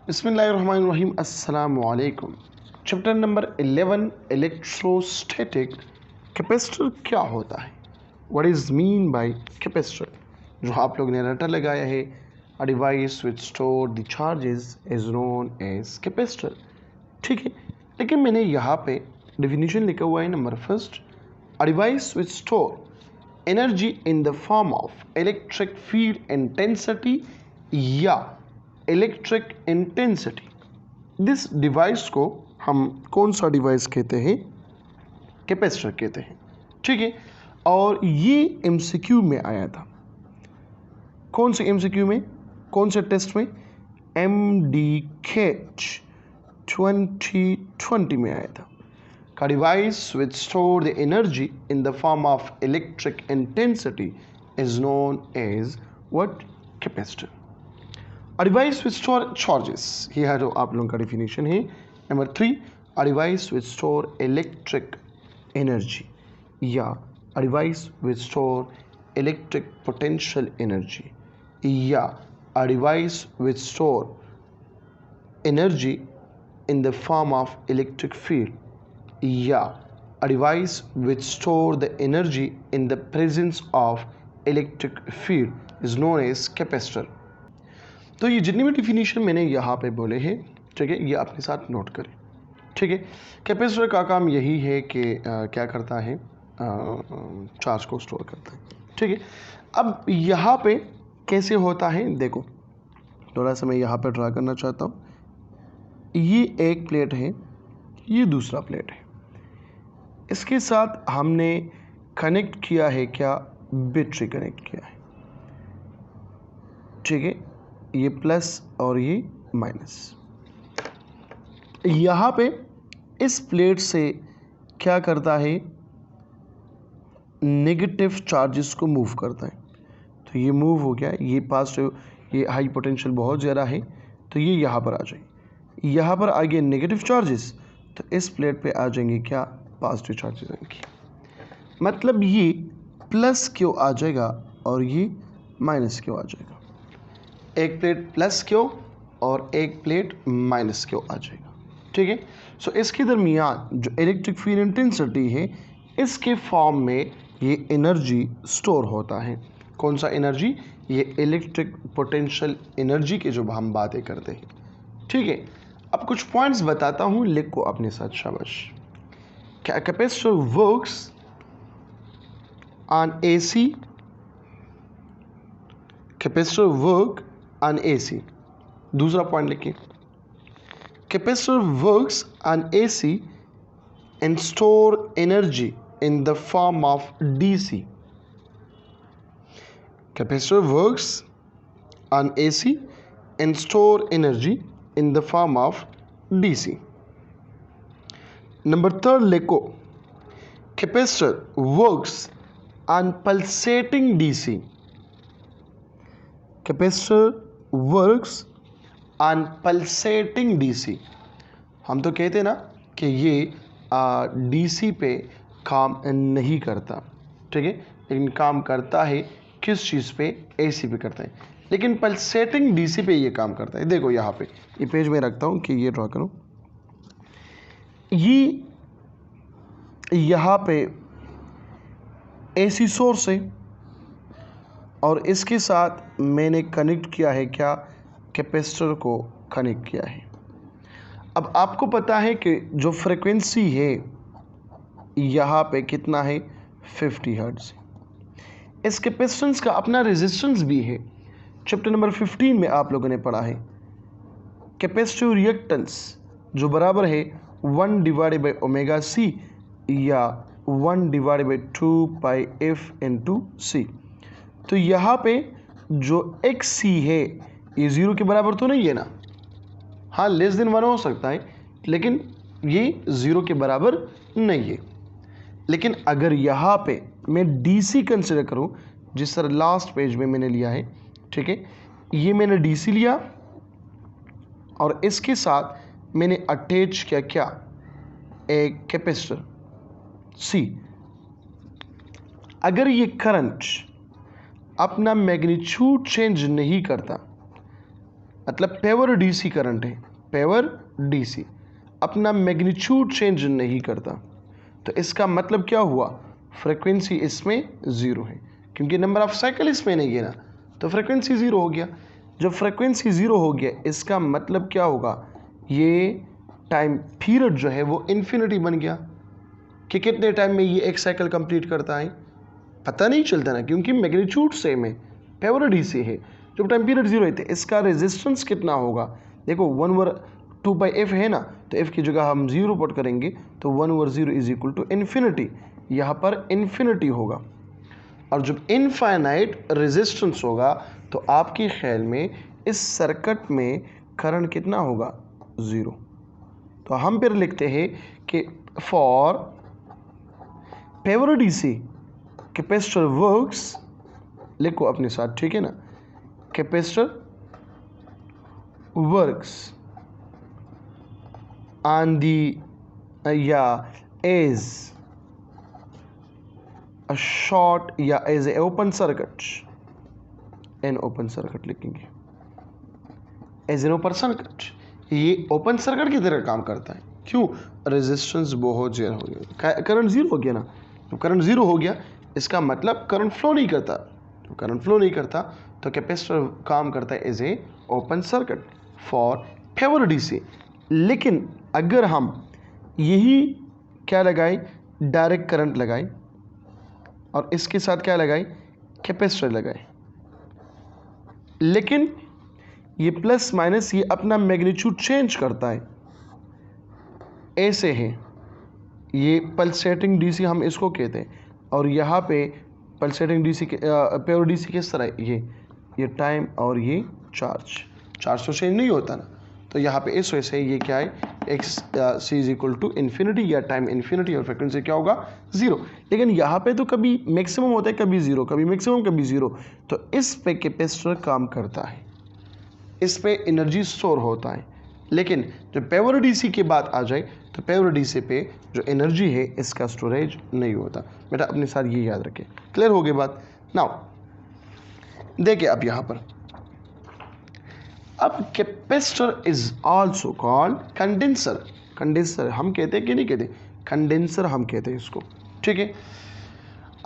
बिस्मिल्लाहिर्रहमानिर्रहीम। अस्सलामु अलैकुम। Chapter number 11 electrostatic. कैपेसिटर क्या होता है? What is mean by capacitor? जो आप लोग ने रटा लगाया है, a device which store the charges is known as capacitor. ठीक है, लेकिन मैंने यहाँ पे डेफिनेशन लिखा हुआ है number first, a device which store energy in the form of electric field intensity या इलेक्ट्रिक इंटेंसिटी। दिस डिवाइस को हम कौन सा डिवाइस कहते हैं? कैपेसिटर कहते हैं। ठीक है, और ये एमसीक्यू में आया था। कौन से एमसीक्यू में, कौन से टेस्ट में? MDCAT 2020 में आया था। A device which store the energy in the form of electric intensity is known as what? Capacitor. A device which store charges, ये है जो आप लोगों का डेफिनेशन है। Number 3, a device which store electric energy या a device which store electric potential energy या a device which store energy in the form of electric field या a device which store the energy in the presence of electric field is known as capacitor. तो ये जितनी भी definition मैंने यहाँ पे बोले हैं, ठीक है, ये अपने साथ नोट करें। ठीक है, कैपेसिटर का काम यही है कि क्या करता है, चार्ज को स्टोर करता है। ठीक है, अब यहाँ पे कैसे होता है देखो, थोड़ा सा मैं यहाँ पे ड्रा करना चाहता हूँ। ये एक प्लेट है, ये दूसरा प्लेट है, इसके साथ हमने कनेक्ट किया है क्या? बैटरी कनेक्ट किया है। ठीक है, ये प्लस और ये माइनस। यहाँ पे इस प्लेट से क्या करता है? नेगेटिव चार्जेस को मूव करता है। तो ये मूव हो गया, ये पॉजिटिव, ये हाई पोटेंशियल बहुत ज़्यादा है, तो ये यहाँ पर आ जाएगी। यहाँ पर आ गए नेगेटिव चार्जेस, तो इस प्लेट पे आ जाएंगे क्या? पॉजिटिव चार्जेस आएंगे। मतलब ये प्लस क्यों आ जाएगा और ये माइनस क्यों आ जाएगा। एक प्लेट प्लस क्यों और एक प्लेट माइनस क्यों आ जाएगा। ठीक है, सो इसके दरमियान जो इलेक्ट्रिक फील्ड इंटेंसिटी है, इसके फॉर्म में ये एनर्जी स्टोर होता है। कौन सा एनर्जी? ये इलेक्ट्रिक पोटेंशियल एनर्जी की जो हम बातें करते हैं। ठीक है, अब कुछ पॉइंट्स बताता हूँ, लिख को अपने साथ, शाबाश। Capacitor works on AC, capacitor work on AC। दूसरा पॉइंट लिखिए, capacitor works on AC and store energy in the form of DC. Capacitor works on AC and store energy in the form of DC. Number 3 लिखो, capacitor works on pulsating DC. Capacitor works on pulsating DC. हम तो कहते हैं ना कि ये DC पे काम नहीं करता, ठीक है, लेकिन काम करता है किस चीज़ पे? AC पे करता है, लेकिन पल्सेटिंग DC पे ये काम करता है। देखो यहाँ पे, ये पेज में रखता हूँ कि ये ड्रॉ करूँ। ये यहाँ पे AC सोर्स है और इसके साथ मैंने कनेक्ट किया है क्या? कैपेसिटर को कनेक्ट किया है। अब आपको पता है कि जो फ्रिक्वेंसी है यहाँ पे कितना है? 50 हर्ट्ज। इस कैपेसिटेंस का अपना रेजिस्टेंस भी है। चैप्टर नंबर 15 में आप लोगों ने पढ़ा है कैपेसिटिव रिएक्टेंस, जो बराबर है 1/ω/C या 1/2πf/C। तो यहाँ पे जो XC है ये 0 के बराबर तो नहीं है ना? हाँ, लेस देन 1 हो सकता है, लेकिन ये 0 के बराबर नहीं है। लेकिन अगर यहाँ पे मैं DC कंसिडर करूँ, जिस तरह लास्ट पेज में मैंने लिया है, ठीक है, ये मैंने DC लिया और इसके साथ मैंने अटैच किया क्या? एक कैपेसिटर C। अगर ये करंट अपना मैग्नीट्यूड चेंज नहीं करता, मतलब पेवर डीसी करंट है, पेवर डीसी अपना मैग्नीट्यूड चेंज नहीं करता, तो इसका मतलब क्या हुआ, फ्रीक्वेंसी इसमें ज़ीरो है, क्योंकि नंबर ऑफ साइकिल इसमें नहीं है ना, तो फ्रीक्वेंसी ज़ीरो हो गया। जब फ्रीक्वेंसी ज़ीरो हो गया इसका मतलब क्या होगा, ये टाइम पीरियड जो है वो इन्फिनिटी बन गया, कि कितने टाइम में ये एक साइकिल कंप्लीट करता है पता नहीं चलता ना, क्योंकि मैग्नीट्यूड सेम है, पेवर डीसी है। जब टाइम पीरियड जीरो है तो इसका रेजिस्टेंस कितना होगा, देखो 1/2 है ना, तो एफ की जगह हम जीरो पुट करेंगे तो 1/0 इज इक्वल टू इन्फिनिटी, यहाँ पर इन्फिनिटी होगा। और जब इनफाइनाइट रेजिस्टेंस होगा तो आपके ख्याल में इस सर्किट में करंट कितना होगा, ज़ीरो। तो हम फिर लिखते हैं कि for pure DC capacitor works, लिखो अपने साथ, ठीक है ना, कैपेसिटर वर्क्स ऑन दी या एज अ शॉर्ट या as a open circuit, an open circuit लिखेंगे, एज एन ओपन सर्किट, ये ओपन सर्किट की तरह काम करता है। क्यों, रेजिस्टेंस बहुत ज़्यादा हो गया, करंट ज़ीरो हो गया ना, तो करंट ज़ीरो हो गया इसका मतलब करंट फ्लो नहीं करता, तो करंट फ्लो नहीं करता तो कैपेसिटर काम करता है as a open circuit for pure DC. लेकिन अगर हम यही क्या लगाएं, डायरेक्ट करंट लगाएं और इसके साथ क्या लगाएं, कैपेसिटर लगाएं, लेकिन ये प्लस माइनस ये अपना मैग्नीट्यूड चेंज करता है, ऐसे है, ये पल्सेटिंग डीसी हम इसको कहते हैं, और यहाँ पे पल्सेटिंग डीसी के पेवर डीसी किस तरह, ये टाइम और ये चार्ज तो चेंज नहीं होता ना, तो यहाँ पे इस वजह से ये क्या है, X C is equal to infinity या टाइम इन्फिनिटी और फ्रिक्वेंसी क्या होगा, ज़ीरो। लेकिन यहाँ पे तो कभी मैक्सिमम होता है, कभी ज़ीरो, कभी मैक्सिमम, कभी ज़ीरो, तो इस पे कैपेसिटर काम करता है, इस पे एनर्जी स्टोर होता है। लेकिन जब पेवर डीसी की बात आ जाए तो पेवर डीसी पे जो एनर्जी है इसका स्टोरेज नहीं होता। बेटा अपने साथ ये याद रखें, क्लियर हो गई बात। नाउ देखिए अब यहाँ पर, अब capacitor is also called condenser, condenser हम कहते हैं कि नहीं कहते, कंडेंसर हम कहते हैं इसको, ठीक है।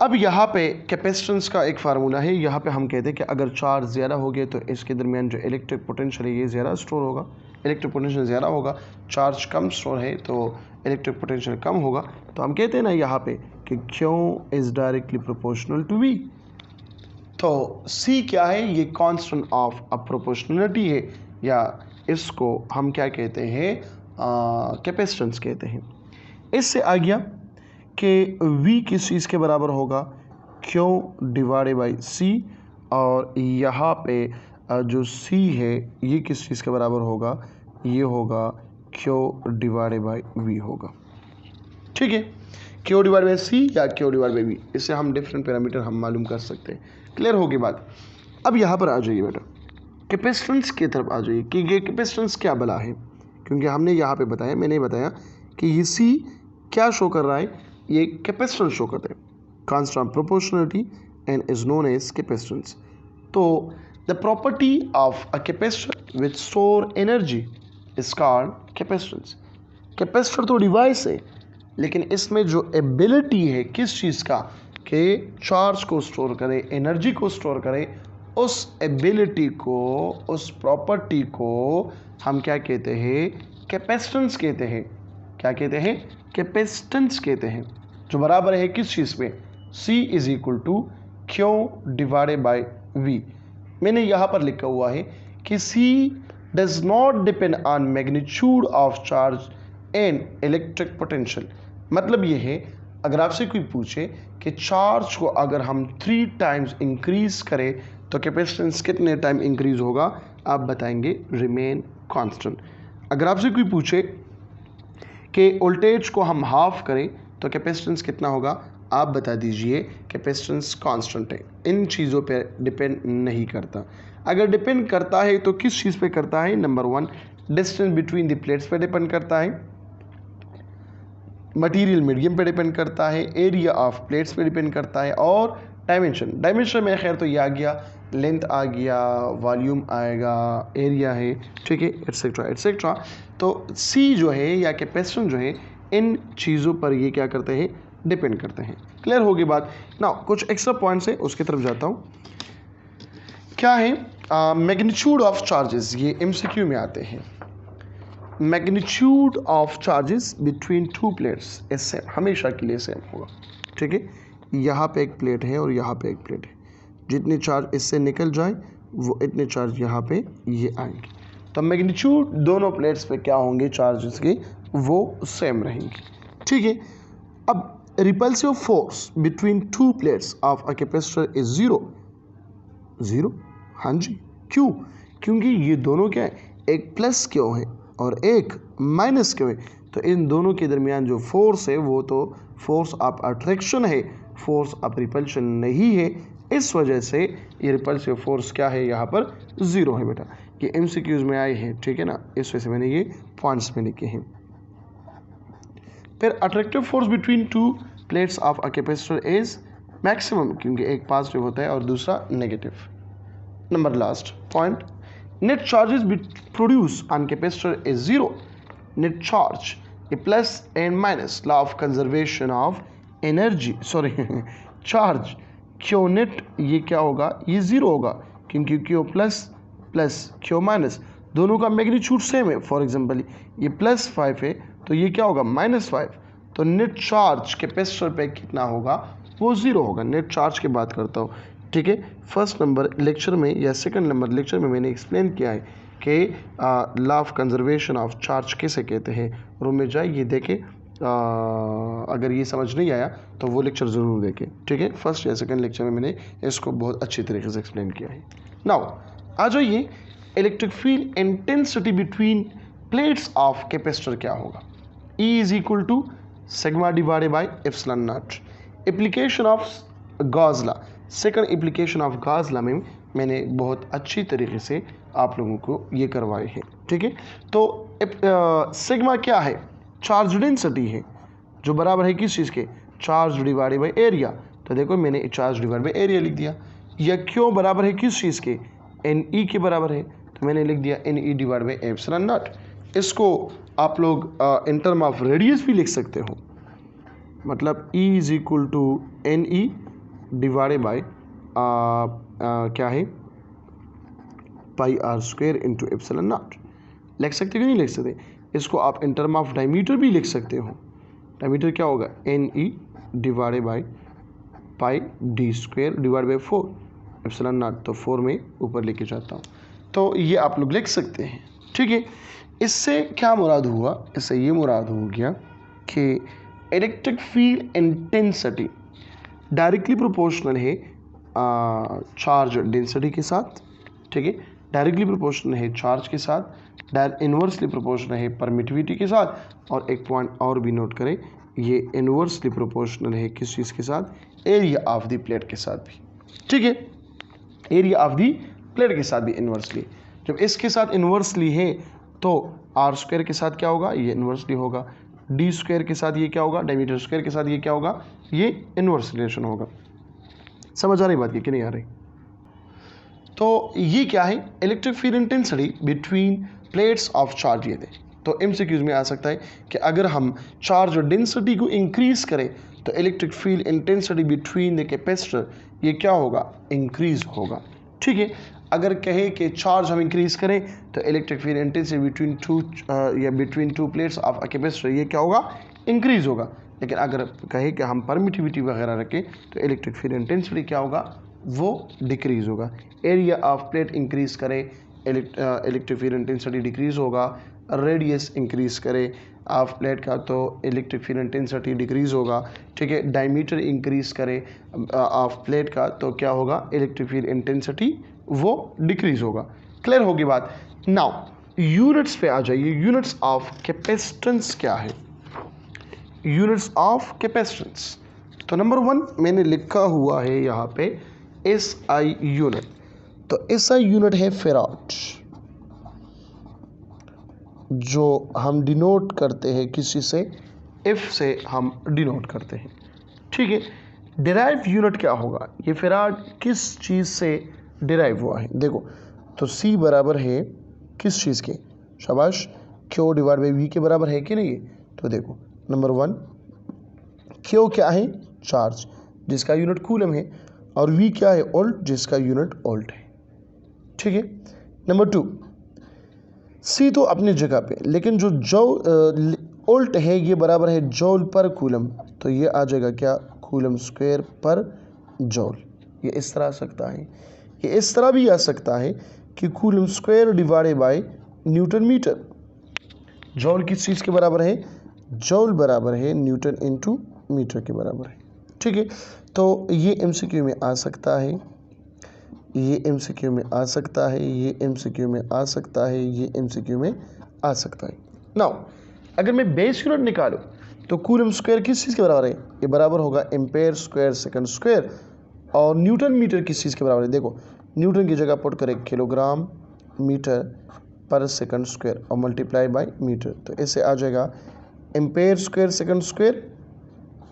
अब यहाँ पे कैपेसिटेंस का एक फार्मूला है, यहाँ पे हम कहते हैं कि अगर चार्ज ज़्यादा हो गया तो इसके दरमियान जो इलेक्ट्रिक पोटेंशियल है ये ज़्यादा स्टोर होगा, इलेक्ट्रिक पोटेंशियल ज़्यादा होगा, चार्ज कम स्टोर है तो इलेक्ट्रिक पोटेंशियल कम होगा। तो हम कहते हैं ना यहाँ पे कि Q is directly proportional to V। तो C क्या है, ये कांस्टेंट ऑफ अ प्रोपोर्शनलिटी है, या इसको हम क्या कहते हैं, कैपेसिटेंस कहते हैं। इससे आ गया कि V किस चीज़ के बराबर होगा, Q डिवाइडेड बाई C, और यहाँ पे जो C है ये किस चीज़ के बराबर होगा, ये होगा Q डिवाइडेड बाई V होगा, ठीक है। Q डिवाइड बाई C या Q डिवाइड बाई V, इससे हम डिफरेंट पैरामीटर हम मालूम कर सकते हैं। क्लियर होगी बात। अब यहाँ पर आ जाइए बेटा, कैपेसिटेंस की तरफ आ जाइए कि ये कैपेसिटेंस क्या बला है, क्योंकि हमने यहाँ पे बताया, मैंने बताया कि ये C क्या शो कर रहा है, ये कैपेसिटेंस शो करता है, constant of proportionality and is known as capacitance. तो the property of a capacitor which store energy is called capacitance. Capacitor तो डिवाइस है, लेकिन इसमें जो एबिलिटी है किस चीज़ का, कि चार्ज को स्टोर करे, एनर्जी को स्टोर करे, उस एबिलिटी को, उस प्रॉपर्टी को हम क्या कहते हैं, कैपेसिटेंस कहते हैं। क्या कहते हैं, कैपेसिटेंस कहते हैं, जो बराबर है किस चीज़ पे, C is equal to Q divided by V। मैंने यहाँ पर लिखा हुआ है कि C does not depend on magnitude of charge and electric potential. मतलब ये है, अगर आपसे कोई पूछे कि चार्ज को अगर हम 3 टाइम्स इंक्रीज करें तो कैपेसिटेंस कितने टाइम इंक्रीज होगा, आप बताएंगे रिमेन कांस्टेंट। अगर आपसे कोई पूछे कि वोल्टेज को हम हाफ करें तो कैपेसिटेंस कितना होगा, आप बता दीजिए कैपेसिटेंस कांस्टेंट है। इन चीज़ों पे डिपेंड नहीं करता। अगर डिपेंड करता है तो किस चीज़ पे करता है, number 1 distance between the plates पे डिपेंड करता है, मटेरियल मीडियम पे डिपेंड करता है, एरिया ऑफ प्लेट्स पे डिपेंड करता है, और डायमेंशन। डायमेंशन में खैर तो ये आ गया लेंथ आ गया, वॉल्यूम आएगा, एरिया है, ठीक है, एटसेट्रा एटसेट्रा। तो सी जो है या कैपेसिटेंस जो है इन चीज़ों पर ये क्या करते हैं, डिपेंड करते हैं। क्लियर होगी बात ना। कुछ एक्स्ट्रा पॉइंट्स है उसकी तरफ जाता हूँ। क्या है मैग्नीट्यूड ऑफ चार्जेस, ये एमसीक्यू में आते हैं। Magnitude of charges between two plates is same, हमेशा के लिए सेम होगा, ठीक है। यहाँ पे एक प्लेट है और यहाँ पे एक प्लेट है, जितने चार्ज इससे निकल जाए वो इतने चार्ज यहाँ पे ये आएंगे। तो मैग्नीट्यूड दोनों प्लेट्स पे क्या होंगे, चार्जेस के, वो सेम रहेंगे, ठीक है। अब repulsive force between two plates of a capacitor is zero. हाँ जी, क्यों? क्योंकि ये दोनों क्या है, एक प्लस क्यों है और एक माइनस क्यों है। तो इन दोनों के दरमियान जो फोर्स है वो तो फोर्स ऑफ अट्रैक्शन है, फोर्स ऑफ रिपल्शन नहीं है। इस वजह से ये रिपल्सिव फोर्स क्या है, यहाँ पर ज़ीरो है बेटा। ये एमसीक्यूज में आए हैं, ठीक है ना, इस वजह से मैंने ये पॉइंट्स में लिखे हैं। फिर attractive force between two plates of a capacitor is maximum, क्योंकि एक पॉजिटिव होता है और दूसरा negative. Number last point, net charges produce on capacitor is zero. Net charge A plus and minus, law of conservation of energy, sorry charge Q net, ये क्या होगा, ये ज़ीरो होगा, क्योंकि Q plus plus Q minus दोनों का magnitude same है। For example ये +5 है तो ये क्या होगा, -5। तो नेट चार्ज कैपेसिटर पे कितना होगा, वो ज़ीरो होगा। नेट चार्ज की बात करता हूँ, ठीक है। फर्स्ट नंबर लेक्चर में या सेकंड नंबर लेक्चर में मैंने एक्सप्लेन किया है कि law of conservation of charge किसे कहते हैं। रूम में जाइए देखें, अगर ये समझ नहीं आया तो वो लेक्चर ज़रूर देखें, ठीक है। फर्स्ट या सेकंड लेक्चर में मैंने इसको बहुत अच्छी तरीके से एक्सप्लेन किया है। नाउ आ जाइए, electric field intensity between plates of capacitor क्या होगा। E is equal to sigma divided by epsilon naught. Application of Gauss law, second application of Gauss law में मैंने बहुत अच्छी तरीके से आप लोगों को ये करवाए हैं, ठीक है। तो सिग्मा क्या है, चार्ज डेंसिटी है, जो बराबर है किस चीज़ के, चार्ज डिवाइडेड बाय एरिया। तो देखो मैंने चार्ज डिवाइड बाय एरिया लिख दिया। या क्यों बराबर है किस चीज़ के, NE के बराबर है, तो मैंने लिख दिया NE divide by epsilon not. इसको आप लोग इन टर्म ऑफ रेडियस भी लिख सकते हो, मतलब E is equal to NE divided by क्या है, πr² इंटू एप्सिलॉन नॉट। लिख सकते हो कि नहीं लिख सकते। इसको आप इन टर्म ऑफ डायमीटर भी लिख सकते हो। डायमीटर क्या होगा, NE divided bye πd² divide by 4 epsilon not. तो 4 में ऊपर लेके जाता हूँ, तो ये आप लोग लिख सकते हैं, ठीक है। इससे क्या मुराद हुआ, इससे ये मुराद हो गया कि electric field intensity directly proportional है चार्ज डेंसिटी के साथ, ठीक है। डायरेक्टली प्रोपोर्शनल है चार्ज के साथ, इन्वर्सली प्रोपोर्शनल है परमिटिविटी के साथ। और एक पॉइंट और भी नोट करें, ये इन्वर्सली प्रोपोर्शनल है किस चीज़ के साथ, एरिया ऑफ द प्लेट के साथ भी, ठीक है। एरिया ऑफ द प्लेट के साथ भी इन्वर्सली। जब इसके साथ इन्वर्सली है तो r² के साथ क्या होगा, ये इन्वर्सली होगा। d² के साथ ये क्या होगा, डायमीटर स्क्वायर के साथ ये क्या होगा, ये इन्वर्स रिलेशन होगा। समझ आ रही बात कि नहीं आ रही। तो ये क्या है, electric field intensity between plates of charge. ये थे तो एमसीक्यूज में आ सकता है कि अगर हम चार्ज और डेंसिटी को इंक्रीज करें तो electric field intensity between the capacitor ये क्या होगा, इंक्रीज होगा, ठीक है। अगर कहे कि चार्ज हम इंक्रीज करें तो electric field intensity between two plates of a capacitor ये क्या होगा, इंक्रीज होगा। लेकिन अगर कहे कि हम परमिटिविटी वगैरह रखें तो इलेक्ट्रिक फील्ड इंटेंसिटी क्या होगा, वो डिक्रीज होगा। एरिया ऑफ प्लेट इंक्रीज करें, इलेक्ट्रिक फील्ड इंटेंसिटी डिक्रीज होगा। रेडियस इंक्रीज करें ऑफ प्लेट का तो इलेक्ट्रिक फील्ड इंटेंसिटी डिक्रीज होगा, ठीक है। डायमीटर इंक्रीज करें ऑफ प्लेट का तो क्या होगा, इलेक्ट्रिक फील्ड इंटेंसिटी वो डिक्रीज होगा। क्लियर होगी बात। नाउ यूनिट्स पे आ जाइए। यूनिट्स ऑफ कैपेसिटेंस क्या है, यूनिट्स ऑफ कैपेसिटेंस। तो नंबर 1 मैंने लिखा हुआ है यहाँ पे SI यूनिट। तो SI यूनिट है फेराड, जो हम डिनोट करते हैं किसी से, F से हम डिनोट करते हैं, ठीक है। डिराइव यूनिट क्या होगा, ये फेराड किस चीज़ से डिराइव हुआ है। देखो तो C बराबर है किस चीज़ के, शाबाश, Q डिवाइड बाई V के बराबर है कि नहीं है। तो देखो नंबर 1 Q क्या है, चार्ज जिसका यूनिट कूलम है, और V क्या है, वोल्ट जिसका यूनिट वोल्ट है। ठीक है। नंबर 2 C तो अपनी जगह पे, लेकिन जो वोल्ट है ये बराबर है जौल पर कूलम, तो ये आ जाएगा क्या, कूलम स्क्वायर पर जौल। ये इस तरह आ सकता है, ये इस तरह भी आ सकता है कि coulomb square divided by newton metre. Joule किस चीज़ के बराबर है, जौल बराबर है न्यूटन इनटू मीटर के बराबर है। ठीक है। तो ये MCQ में आ सकता है, ये MCQ में आ सकता है, ये MCQ में आ सकता है, ये MCQ में आ सकता है। नाउ अगर मैं बेस यूनिट निकालूं तो कूलम स्क्वायर किस चीज़ के बराबर है, ये बराबर होगा एम्पेयर स्क्वायर सेकंड स्क्वायर, और न्यूटन मीटर किस चीज़ के बराबर है, देखो न्यूटन की जगह पुट करें kilogram metre per second square और मल्टीप्लाई बाय मीटर, तो ऐसे आ जाएगा ampere square second square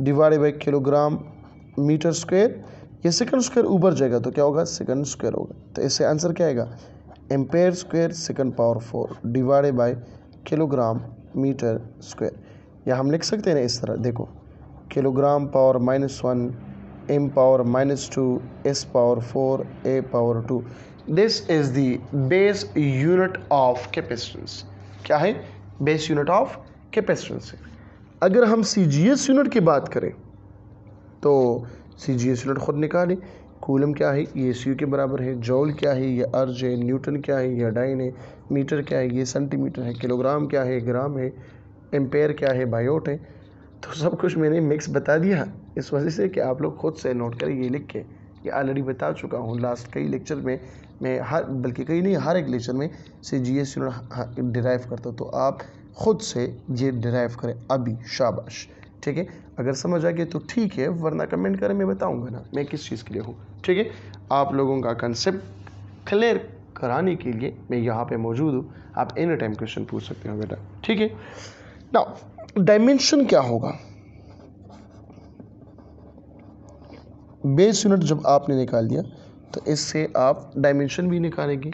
divided by kilogram metre square. ये सेकंड स्क्वायर ऊपर जाएगा तो क्या होगा, सेकंड स्क्वायर होगा, तो इससे आंसर क्या आएगा, ampere square second power 4 divided by kilogram metre square. या हम लिख सकते हैं ना इस तरह, देखो kilogram power -1 m power -2 s power 4 a power 2। This is the base unit of capacitance. क्या है, बेस यूनिट ऑफ कैपेसिटेंस है। अगर हम CGS यूनिट की बात करें तो CGS यूनिट खुद निकालें। कूलम क्या है, ये SU के बराबर है, जौल क्या है, ये अर्ज है, न्यूटन क्या है, ये डाइन है, मीटर क्या है, ये सेंटीमीटर है, किलोग्राम क्या है, ग्राम है, एम्पेयर क्या है, बायोट है। तो सब कुछ मैंने मिक्स बता दिया इस वजह से कि आप लोग खुद से नोट करें, ये लिख के, ये ऑलरेडी बता चुका हूँ लास्ट कई लेक्चर में, मैं बल्कि कई नहीं, हर एक लेक्चर में CGS यूनिट डिराइव करता हूँ, तो आप खुद से ये डिराइव करें अभी, शाबाश। ठीक है, अगर समझ आ गया तो ठीक है, वरना कमेंट करें, मैं बताऊंगा ना मैं किस चीज़ के लिए हूँ। ठीक है, आप लोगों का कंसेप्ट क्लियर कराने के लिए मैं यहाँ पे मौजूद हूँ, आप एनी टाइम क्वेश्चन पूछ सकते हो बेटा। ठीक है, नाउ डायमेंशन क्या होगा, बेस यूनिट जब आपने निकाल दिया तो इससे आप डायमेंशन भी निकालेंगे।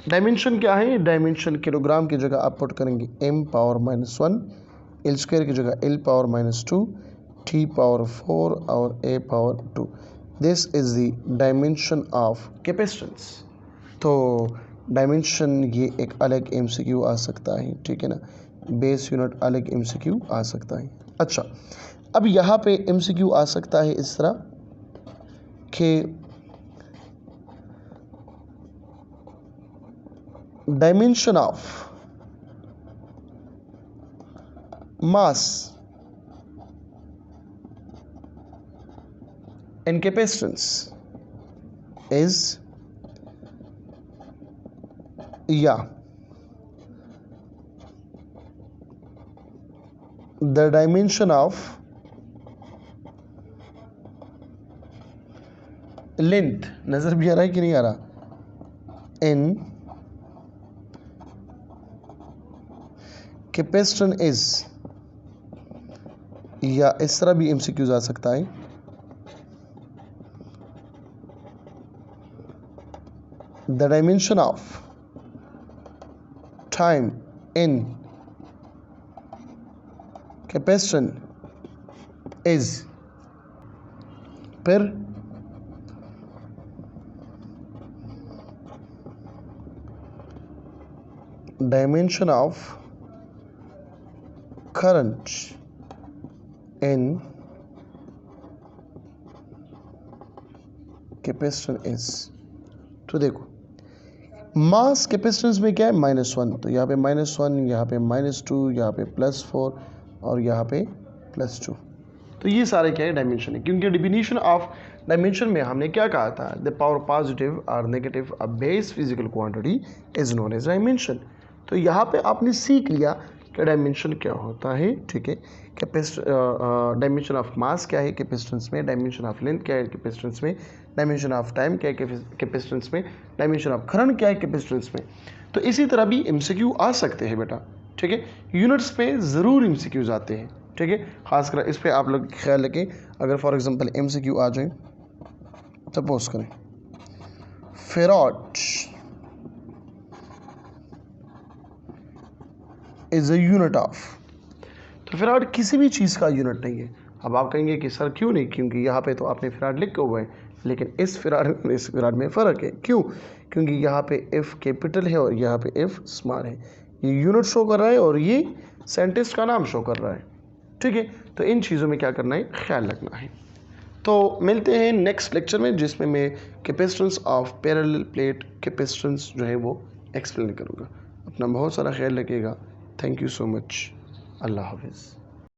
डायमेंशन क्या है, डायमेंशन किलोग्राम की जगह आप पुट करेंगे m पावर -1, L स्क्वायर की जगह L पावर -2, T पावर 4 और A power 2। This is the dimension of capacitance. तो डायमेंशन ये एक अलग MCQ आ सकता है, ठीक है ना, बेस यूनिट अलग MCQ आ सकता है। अच्छा, अब यहाँ पे MCQ आ सकता है इस तरह कि dimension of mass and capacitance is, the dimension of length, नजर भी आ रहा है कि नहीं आ रहा, in capacitance is, या इस तरह भी MCQ आ सकता है, the dimension of time in capacitance is, per dimension of current in capacitance is. तो देखो मास कैपेसिटेंस में क्या है, -1, तो यहाँ पे -1, यहाँ पे -2, यहाँ पे +4 और यहाँ पे +2। तो ये सारे क्या है, डायमेंशन है, क्योंकि डिफिनीशन ऑफ डायमेंशन में हमने क्या कहा था, द पावर पॉजिटिव और negative a base physical quantity is known as dimension. तो यहाँ पे आपने सीख लिया कि डायमेंशन क्या होता है। ठीक है, डायमेंशन ऑफ मास क्या है कैपेसिटेंस में, डायमेंशन ऑफ लेंथ क्या है कैपेसिटेंस में, डायमेंशन ऑफ टाइम क्या है कैपेसिटेंस में, डायमेंशन ऑफ करंट क्या है कैपेसिटेंस में। तो इसी तरह भी MCQ आ सकते हैं बेटा। ठीक है, यूनिट्स पे ज़रूर MCQs आते हैं। ठीक है, खासकर इस पे आप लोग ख्याल रखें। अगर फॉर एग्जांपल MCQ आ जाए, सपोज करें farad is a unit of. तो फेराड किसी भी चीज़ का यूनिट नहीं है। अब आप कहेंगे कि सर क्यों नहीं, क्योंकि यहाँ पे तो आपने फेराड लिखे हुए हैं, लेकिन इस फेराड में फ़र्क है। क्यों? क्योंकि यहाँ पे एफ कैपिटल है और यहाँ पे एफ स्मॉल है। ये यूनिट शो कर रहा है और ये साइंटिस्ट का नाम शो कर रहा है। ठीक है, तो इन चीज़ों में क्या करना है, ख्याल रखना है। तो मिलते हैं नेक्स्ट लेक्चर में, जिसमें मैं capacitance of parallel plate capacitance जो है वो एक्सप्लेन करूँगा। अपना बहुत सारा ख्याल रखिएगा। Thank you so much. अल्लाह हाफिज़।